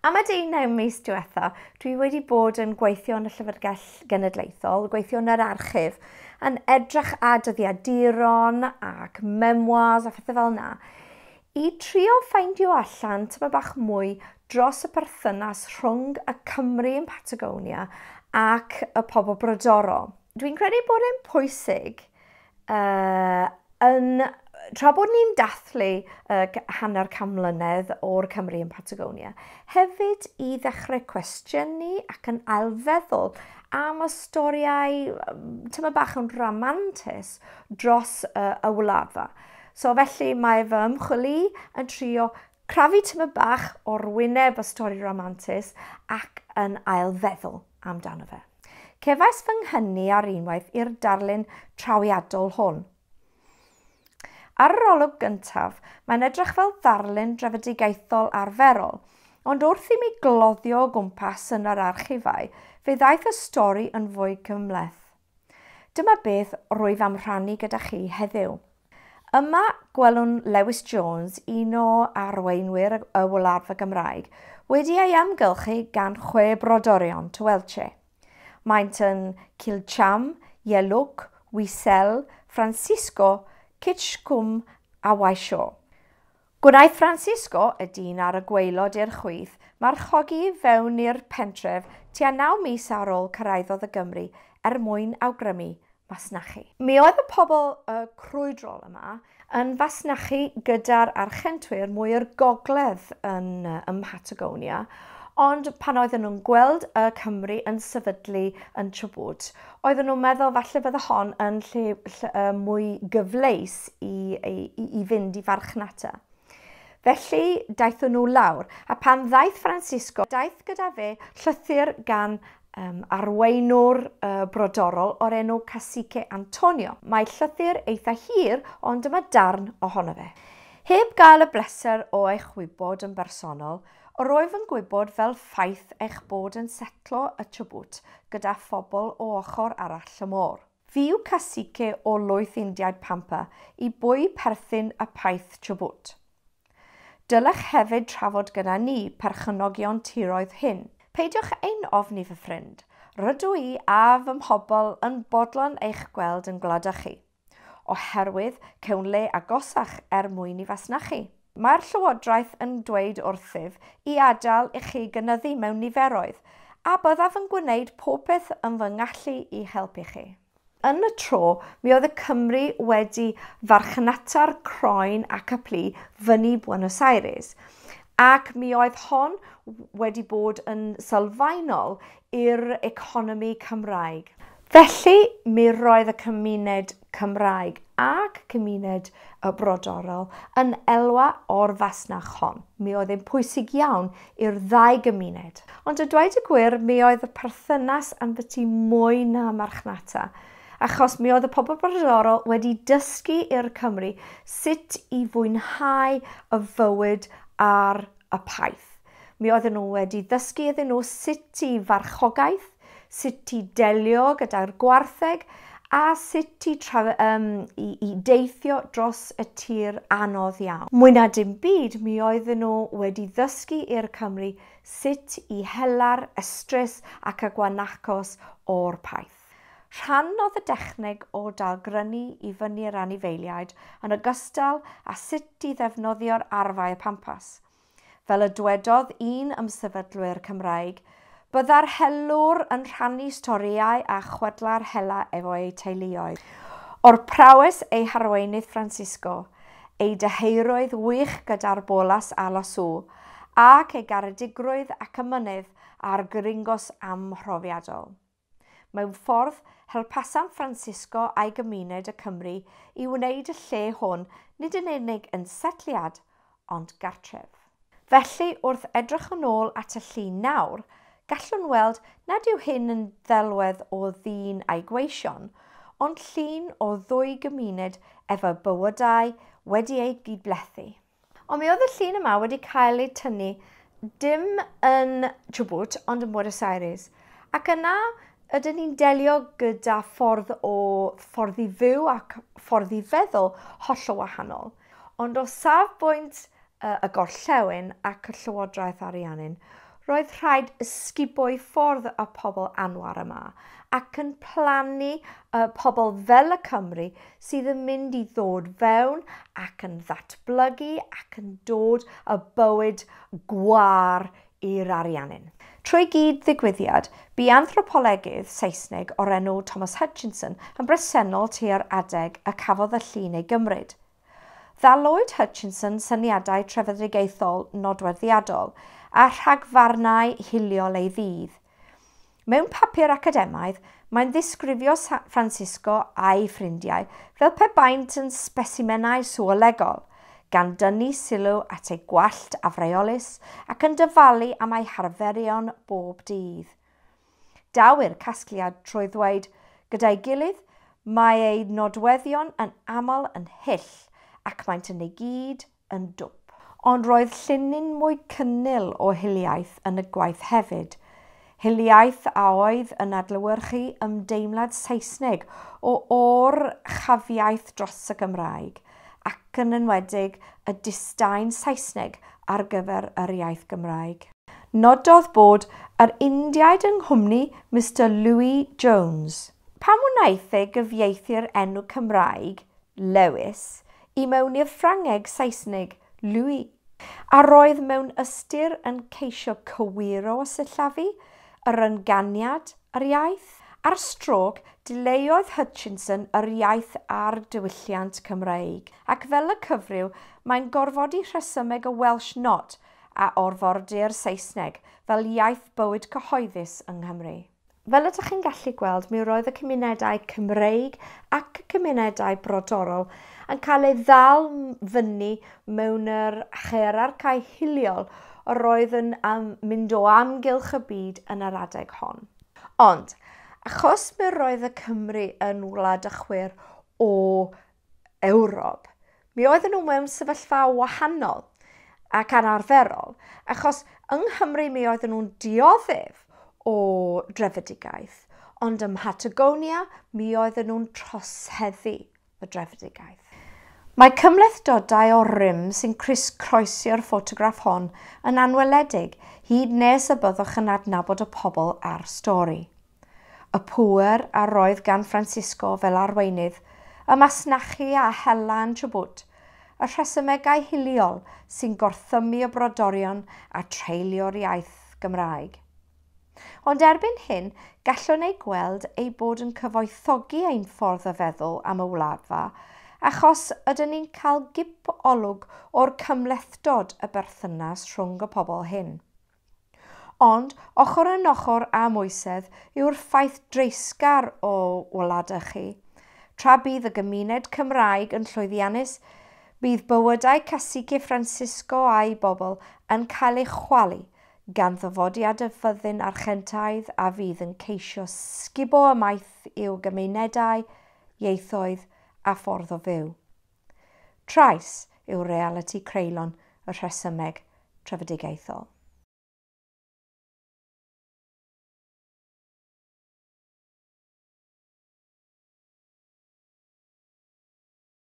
Am y 19 mis diwetha, dwi wedi bod yn gweithio yn y Llyfrgell Genedlaethol, gweithio yn yr archif, yn edrych a dyddiaduron ac memoirs a phethau fel yna, i trio ffeindio allan tyma bach mwy dros y perthynas rhwng y Cymry yn Patagonia ac y pobl brodorol. Dwi'n credu bod e'n pwysig tra bod ni'n dathlu hanner can mlynedd o'r Cymru yn Patagonia, hefyd i ddechrau cwestiynu ac yn ailfeddwl am y storiau tyma bach yn ramantus dros y wladfa. So felly mae fy ymchwili yn trio crafu tyma bach o'r wyneb y stori ramantus ac yn ailfeddwl amdano fe. Cefais fy nghynu ar unwaith i'r darlun trawiadol hwn. Ar yr olwg gyntaf, mae'n edrych fel ddarlun drefedigaethol arferol, ond wrth i mi gloddio o gwmpas yn yr archifau, fe ddaeth y stori yn fwy cymhleth. Dyma beth rwyf am rhannu gyda chi heddiw. Yma gwelwn Lewis Jones, un o arweinwyr y wladfa Gymraeg, wedi ei amgylchu gan 6 brodorion Tywelche. Maent yn Cilcham, Ielwch, Wisel, Francisco, Kitchcwm a Waisio. Gwnaeth Francisco, y dyn ar y gwaelod i'r chwith, marchogi fewn i'r pentref tua 9 mis ar ôl cyrraeddodd y Gymru mwyn awgrymu fasnachu. Mi oedd y pobl crwydrol yma yn fasnachu gyda'r archentwyr mwy o'r gogledd yn Patagonia, ond pan oedden nhw'n gweld y Cymru yn sefydlu yn Chubut, oedden nhw'n meddwl falle bydde hon yn lle mwy gyfleus i fynd i farchnata. Felly daethon nhw lawr, a pan ddaeth Francisco, daeth gyda fe llythyr gan arweinwr brodorol o'r enw Cacique Antonio. Mae llythyr eitha hir, ond dyma darn ohono fe. Heb gael y bleser o eich wybod yn bersonol, roedd yn gwybod fel ffaith eich bod yn setlo y Chubut gyda phobl o ochr arall y môr. Fi yw Cacique o Lwyth Indiaid Pampa i bwy perthyn y paith Chubut. Dylech hefyd trafod gyda ni perchynogion tiroedd hyn. Peidiwch ein ofni fy ffrind. Rydw i a fy mhobl yn bodlon eich gweld yn gwlada chi, oherwydd cewnle agosach mwyn i fasnachu. Mae'r Llywodraeth yn dweud wrthyf i adael i chi gynyddu mewn niferoedd, a byddaf yn gwneud popeth yn fy ngallu i helpu chi. Yn y tro, mi oedd y Cymru wedi farchnata'r croen ac y plu fyny Buenos Aires, ac mi oedd hon wedi bod yn sylfaenol i'r economi Cymraeg. Felly, mi roedd y cymuned Cymraeg ac cymuned y brodorol yn elwa o'r fasnach hon. Mi oedd e'n pwysig iawn i'r ddau gymuned. Ond y dweud y gwir, mi oedd y perthynas yn byti mwy na marchnata, achos mi oedd y pobl brodorol wedi dysgu i'r Cymru sut i fwynhau y fywyd ar y paith. Mi oedden nhw wedi dysgu iddyn nhw sut i farchogaeth, sut i delio gyda'r gwartheg, a sut i deithio dros y tir anodd iawn. Mwy na dim byd, mi oedden nhw wedi ddysgu i'r Cymru sut i hela'r ystres ac y gwanachos o'r paith. Rhan oedd y dechneg o dalgrynu i fyny'r anifeiliaid yn ogystal a sut i ddefnyddio'r arfau y pampas. Fel y dwedodd un ymsefydlwyr Cymraeg, bydda'r helwr yn rhannu storiau a chwedla'r hela efo ei teuluoedd. O'r prawes ei harweinydd Francisco, ei dyheirwydd wych gyda'r bolas a lasw, ac ei garedigrwydd ac ymynydd a'r gringos amhrofiadol. Mewn ffordd, helpasan Francisco a'i gymuned y Cymru i wneud y lle hwn nid yn unig yn setliad, ond gartref. Felly, wrth edrych yn ôl at y llun nawr, gallwn weld nad yw hyn yn ddelwedd o ddyn a'i gweision, ond llun o ddwy gymuned efo bywydau wedi ei gydblethu. Ond mi oedd y llun yma wedi cael ei tynnu dim yn Chubut, ond yn Buenos Aires. Ac yna ydyn ni'n delio gyda ffordd i fyw ac ffordd i feddwl hollol wahanol. Ond o safbwynt y gorllewin ac y Llywodraeth Ariannin, roedd rhaid ysgubo i ffwrdd y pobl anwar yma ac yn plannu pobl fel y Cymru sydd yn mynd i ddod fewn ac yn ddatblygu ac yn dod y bywyd gwar i'r ariannyn. Trwy gyd ddigwyddiad, bu anthropolegydd Saesneg o'r enw Thomas Hutchinson yn bresennol tua'r adeg y cafodd y llun ei gymryd. Ddalwyd Hutchinson syniadau trefedigaethol nodweddiadol a rhagfarnau hiliol ei ddydd. Mewn papur academaidd, mae'n ddisgrifio Francisco a'i ffrindiau fel pe baent yn specimenau sŵolegol, gan dynnu sylw at ei gwallt afreolus ac yn dyfalu am ei harferion bob dydd. Daw'r casgliad trwy ddweud, gyda'i gilydd, mae ei nodweddion yn aml yn hyll ac maent yn ei gyd yn dwp. Ond roedd llunyn mwy cynnil o hiliaeth yn y gwaith hefyd. Hiliaeth a oedd yn adlewyrchu ymdeimlad Saesneg o o'r-chafiaeth dros y Gymraeg ac yn enwedig y disdain Saesneg ar gyfer yr iaith Gymraeg. Nododd bod yr Indiaid yng nghwmni Mr Louis Jones. Pam wnaeth ei gyfieithu'r enw Cymraeg, Lewis, i mewn i'r Ffrangeg Saesneg, Louis, a roedd mewn ystyr yn ceisio cywiro y sillafu, yr ynganiad, yr iaith. Ar strôc, dileodd Hutchinson yr iaith a'r diwylliant Cymreig, ac fel y cyfryw, mae'n gorfodi rhesymeg y Welsh Not a orfordir Saesneg fel iaith bywyd cyhoeddus yng Nghymru. Fel ydych chi'n gallu gweld, mi roedd y cymunedau Cymreig ac y cymunedau brodorol yn cael ei ddal fyny mewn yr cherarchau hiliol roedd yn mynd o amgylch y byd yn yr adeg hon. Ond, achos mi roedd y Cymru yn wlad ychwyr o Ewrop, mi oedden nhw mewn sefyllfa wahanol ac anarferol, achos yng Nghymru mi oedden nhw'n dioddef o drefedigaeth, ond ym Mhatagonia mi oedden nhw'n troseddu y drefedigaeth. Mae cymlethdodau o rym sy'n croesio'r ffotograff hon yn anweledig hyd nes y byddwch yn adnabod y pobl a'r stori. Y pŵer a roedd gan Francisco fel arweinydd, y masnachu a hela'n Chubut, y rhesymegau hiliol sy'n gorthymu y brodorion a treulio'r iaith Gymraeg. Ond erbyn hyn, gallwn ei gweld ei bod yn cyfoethogi ein ffordd o feddwl am y wladfa, achos ydyn ni'n cael gip olwg o'r cymlethdod y berthynas rhwng y pobl hyn. Ond, ochr yn ochr a moesedd yw'r ffaith dreisgar o wladau chi. Tra bydd y gymuned Cymraeg yn llwyddiannus, bydd bywydau cacique Francisco a'i bobl yn cael eu chwalu gan ddyfodiad y fyddin archentaidd a fydd yn ceisio sgubo ymaith i'w gymunedau, ieithoedd a ffordd o fyw. Trais yw realiti creulon y rhesymeg trefedigaethol.